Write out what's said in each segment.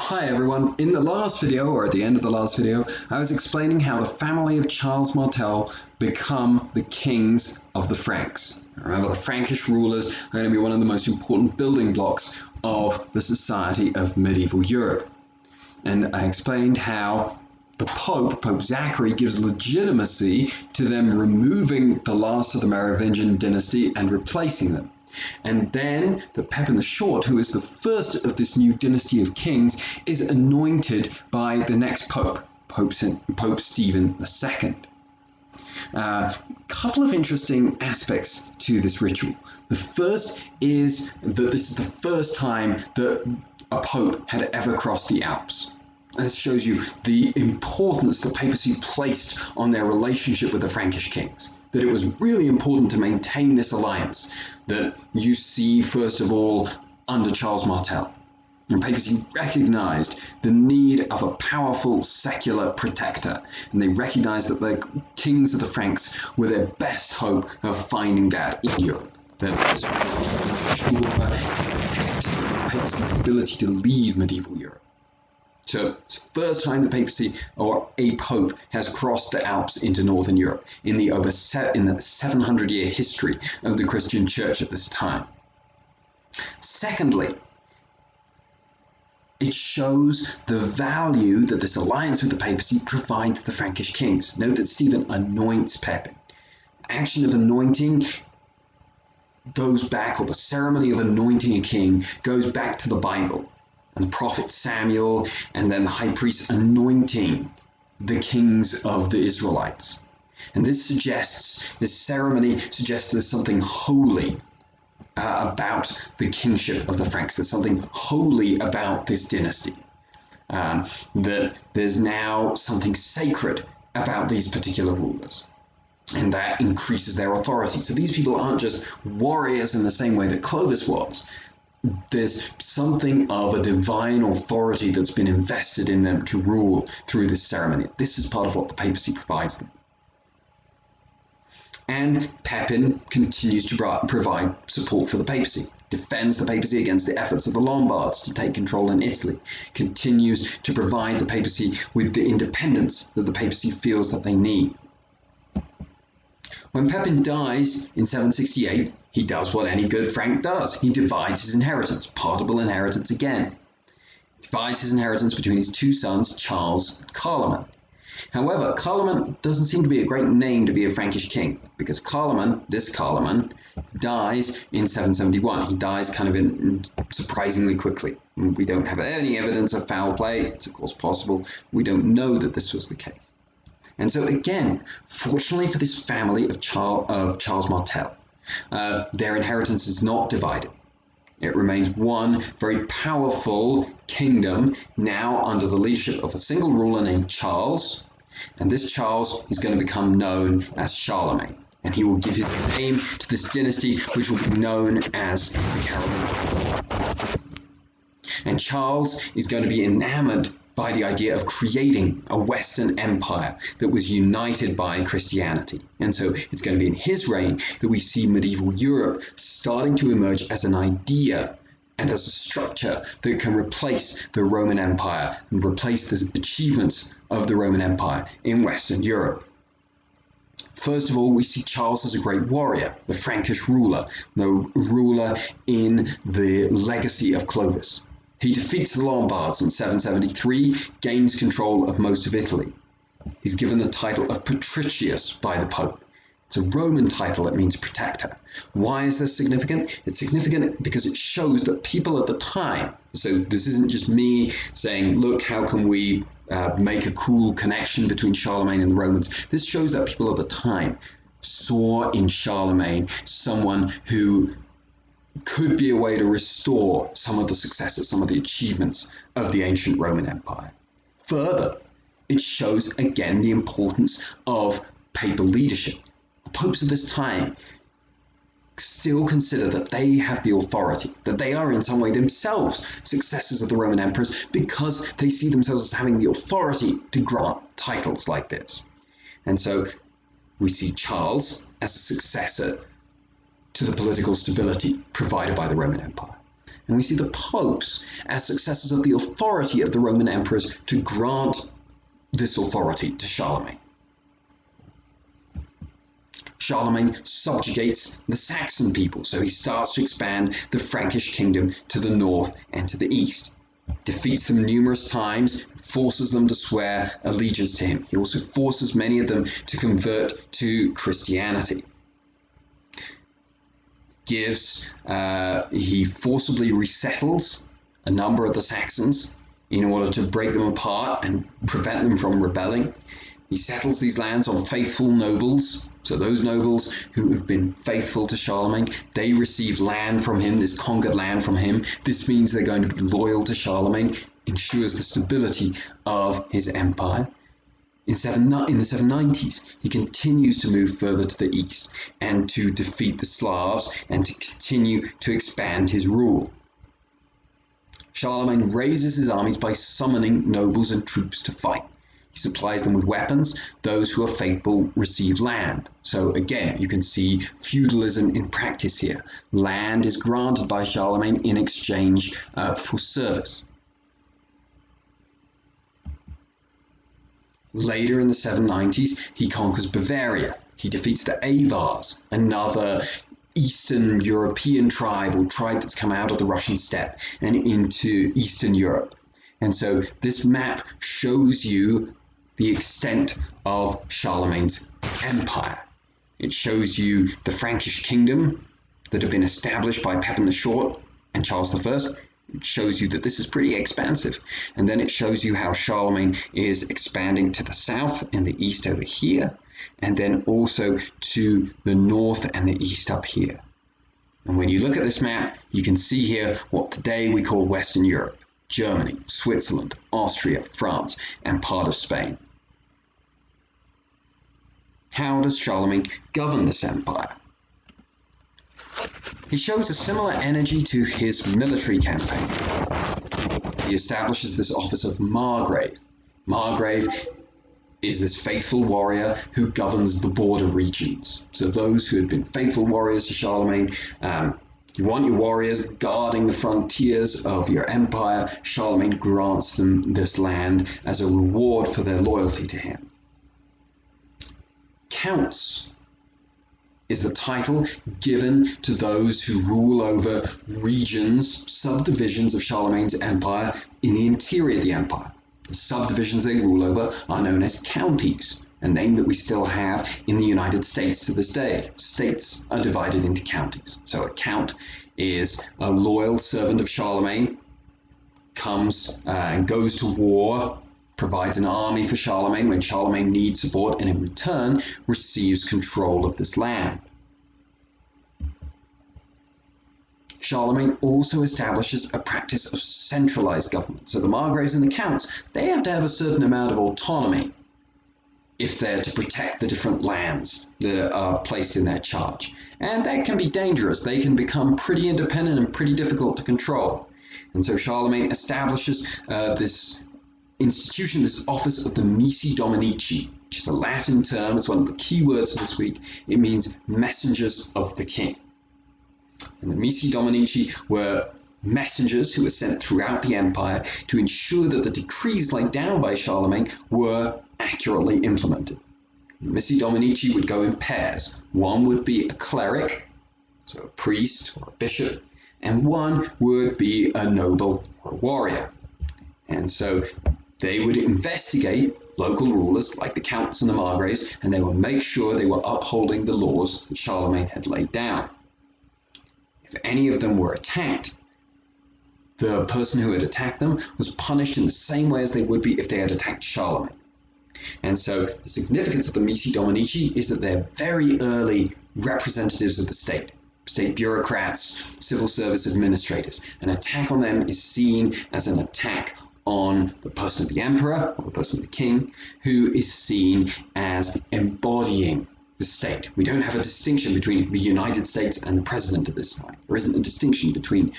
Hi everyone, in the last video, or at the end of the last video, I was explaining how the family of Charles Martel become the kings of the Franks. Remember, the Frankish rulers are going to be one of the most important building blocks of the society of medieval Europe. And I explained how the Pope Zachary, gives legitimacy to them removing the last of the Merovingian dynasty and replacing them. And then the Pepin the Short, who is the first of this new dynasty of kings, is anointed by the next Pope, Pope Stephen II. A couple of interesting aspects to this ritual. The first is that this is the first time that a Pope had ever crossed the Alps. This shows you the importance the papacy placed on their relationship with the Frankish kings. That it was really important to maintain this alliance that you see, first of all, under Charles Martel. And papacy recognized the need of a powerful secular protector, and they recognized that the kings of the Franks were their best hope of finding that in Europe. That this would protect papacy's ability to lead medieval Europe. So it's the first time the papacy or a pope has crossed the Alps into northern Europe in the 700-year history of the Christian church at this time. Secondly, it shows the value that this alliance with the papacy provides the Frankish kings. Note that Stephen anoints Pepin. The action of anointing goes back, or the ceremony of anointing a king goes back to the Bible. And the prophet Samuel, and then the high priest anointing the kings of the Israelites. And this ceremony suggests there's something holy about the kingship of the Franks. There's something holy about this dynasty. That there's now something sacred about these particular rulers. And that increases their authority. So these people aren't just warriors in the same way that Clovis was. There's something of a divine authority that's been invested in them to rule through this ceremony. This is part of what the papacy provides them. And Pepin continues to provide support for the papacy, defends the papacy against the efforts of the Lombards to take control in Italy, continues to provide the papacy with the independence that the papacy feels that they need. When Pepin dies in 768, he does what any good Frank does. He divides his inheritance, partible inheritance again. He divides his inheritance between his two sons, Charles and Carloman. However, Carloman doesn't seem to be a great name to be a Frankish king, because this Carloman, dies in 771. He dies kind of surprisingly quickly. We don't have any evidence of foul play. It's of course possible. We don't know that this was the case. And so again, fortunately for this family of Charles Martel, their inheritance is not divided. It remains one very powerful kingdom now under the leadership of a single ruler named Charles. And this Charles is going to become known as Charlemagne. And he will give his name to this dynasty, which will be known as the Carolingians. And Charles is going to be enamored by the idea of creating a Western empire that was united by Christianity. And so it's going to be in his reign that we see medieval Europe starting to emerge as an idea and as a structure that can replace the Roman Empire and replace the achievements of the Roman Empire in Western Europe. First of all, we see Charles as a great warrior, the Frankish ruler, the ruler in the legacy of Clovis. He defeats the Lombards in 773, gains control of most of Italy. He's given the title of Patricius by the Pope. It's a Roman title that means protector. Why is this significant? It's significant because it shows that people at the time, so this isn't just me saying, look, how can we make a cool connection between Charlemagne and the Romans? This shows that people at the time saw in Charlemagne someone who could be a way to restore some of the successes, some of the achievements of the ancient Roman Empire. Further, it shows again the importance of papal leadership. The popes of this time still consider that they have the authority, that they are in some way themselves successors of the Roman emperors because they see themselves as having the authority to grant titles like this. And so we see Charles as a successor to the political stability provided by the Roman Empire. And we see the popes as successors of the authority of the Roman emperors to grant this authority to Charlemagne. Charlemagne subjugates the Saxon people, so he starts to expand the Frankish kingdom to the north and to the east. Defeats them numerous times, forces them to swear allegiance to him. He also forces many of them to convert to Christianity. He forcibly resettles a number of the Saxons in order to break them apart and prevent them from rebelling. He settles these lands on faithful nobles. So those nobles who have been faithful to Charlemagne, they receive land from him, this conquered land from him. This means they're going to be loyal to Charlemagne, ensures the stability of his empire. In the 790s, he continues to move further to the east and to defeat the Slavs and to continue to expand his rule. Charlemagne raises his armies by summoning nobles and troops to fight. He supplies them with weapons. Those who are faithful receive land. So again, you can see feudalism in practice here. Land is granted by Charlemagne in exchange for service. Later in the 790s, he conquers Bavaria. He defeats the Avars, another Eastern European tribe or tribe that's come out of the Russian steppe and into Eastern Europe. And so this map shows you the extent of Charlemagne's empire. It shows you the Frankish kingdom that had been established by Pepin the Short and Charles I. It shows you that this is pretty expansive. And then it shows you how Charlemagne is expanding to the south and the east over here, and then also to the north and the east up here. And when you look at this map, you can see here what today we call Western Europe: Germany, Switzerland, Austria, France, and part of Spain. How does Charlemagne govern this empire? He shows a similar energy to his military campaign. He establishes this office of Margrave. Margrave is this faithful warrior who governs the border regions. So those who had been faithful warriors to Charlemagne, you want your warriors guarding the frontiers of your empire. Charlemagne grants them this land as a reward for their loyalty to him. Counts is the title given to those who rule over regions, subdivisions of Charlemagne's empire in the interior of the empire. The subdivisions they rule over are known as counties, a name that we still have in the United States to this day. States are divided into counties. So a count is a loyal servant of Charlemagne, comes and goes to war, provides an army for Charlemagne when Charlemagne needs support, and in return receives control of this land. Charlemagne also establishes a practice of centralized government. So the Margraves and the Counts, they have to have a certain amount of autonomy if they're to protect the different lands that are placed in their charge. And that can be dangerous. They can become pretty independent and pretty difficult to control. And so Charlemagne establishes this institution, this office of the Missi Dominici, which is a Latin term. It's one of the key words for this week. It means messengers of the king. And the Missi Dominici were messengers who were sent throughout the empire to ensure that the decrees laid down by Charlemagne were accurately implemented. The Missi Dominici would go in pairs. One would be a cleric, so a priest or a bishop, and one would be a noble or a warrior. And so they would investigate local rulers like the counts and the margraves, and they would make sure they were upholding the laws that Charlemagne had laid down. If any of them were attacked, the person who had attacked them was punished in the same way as they would be if they had attacked Charlemagne. And so the significance of the Missi Dominici is that they're very early representatives of the state bureaucrats, civil service administrators. An attack on them is seen as an attack on the person of the emperor or the person of the king, who is seen as embodying the state. We don't have a distinction between the United States and the president at this time. There isn't a distinction between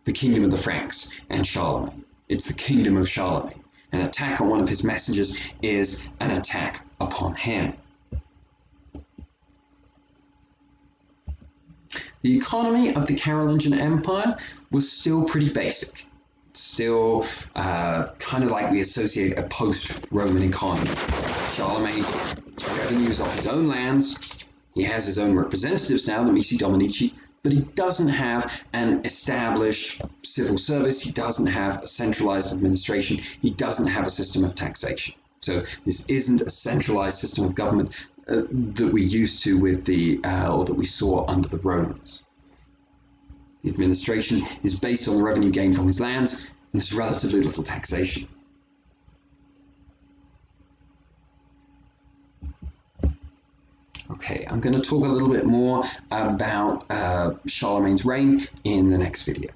the kingdom of the Franks and Charlemagne. It's the kingdom of Charlemagne. An attack on one of his messengers is an attack upon him. The economy of the Carolingian Empire was still pretty basic. Still kind of like we associate a post-Roman economy. Charlemagne's revenues off his own lands. He has his own representatives now, the Missi Dominici, but he doesn't have an established civil service. He doesn't have a centralized administration. He doesn't have a system of taxation. So this isn't a centralized system of government that we used to with or that we saw under the Romans. The administration is based on the revenue gained from his lands, and there's relatively little taxation. Okay, I'm going to talk a little bit more about Charlemagne's reign in the next video.